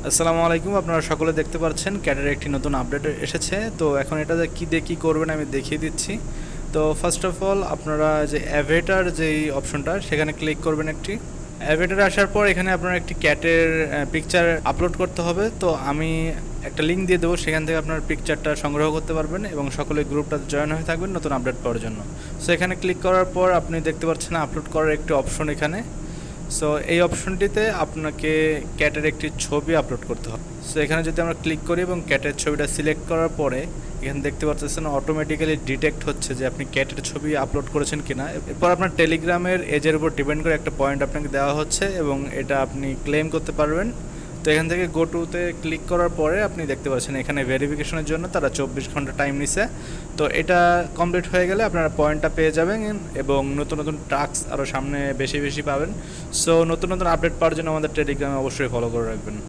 আসসালামু আলাইকুম। আপনারা সকলে দেখতে পাচ্ছেন ক্যাটের একটি নতুন আপডেট এসেছে। তো এখন এটা কী দিয়ে কী করবেন আমি দেখিয়ে দিচ্ছি। তো ফার্স্ট অফ অল আপনারা যে অ্যাভেটার যেই অপশনটা সেখানে ক্লিক করবেন। একটি অ্যাভেটারে আসার পর এখানে আপনারা একটি ক্যাটের পিকচার আপলোড করতে হবে। তো আমি একটা লিঙ্ক দিয়ে দেবো, সেখান থেকে আপনার পিকচারটা সংগ্রহ করতে পারবেন এবং সকলে গ্রুপটাতে জয়েন হয়ে থাকবেন নতুন আপডেট পাওয়ার জন্য। সো এখানে ক্লিক করার পর আপনি দেখতে পাচ্ছেন আপলোড করার একটি অপশন এখানে। সো এই অপশনটিতে আপনাকে ক্যাটের একটি ছবি আপলোড করতে হবে। সো এখানে যদি আমরা ক্লিক করি এবং ক্যাটের ছবিটা সিলেক্ট করার পরে এখানে দেখতে পাচ্ছেন অটোমেটিক্যালি ডিটেক্ট হচ্ছে যে আপনি ক্যাটের ছবি আপলোড করেছেন কিনা। এরপর আপনার টেলিগ্রামের এজের উপর ডিপেন্ড করে একটা পয়েন্ট আপনাকে দেওয়া হচ্ছে এবং এটা আপনি ক্লেম করতে পারবেন। তো এখান থেকে গো টুতে ক্লিক করার পরে আপনি দেখতে পাচ্ছেন এখানে ভেরিফিকেশনের জন্য তারা 24 ঘন্টা টাইম নিছে। তো এটা কমপ্লিট হয়ে গেলে আপনারা পয়েন্টটা পেয়ে যাবেন এবং নতুন নতুন টাস্ক আরও সামনে বেশি বেশি পাবেন। সো নতুন নতুন আপডেট পাওয়ার জন্য আমাদের টেলিগ্রামে অবশ্যই ফলো করে রাখবেন।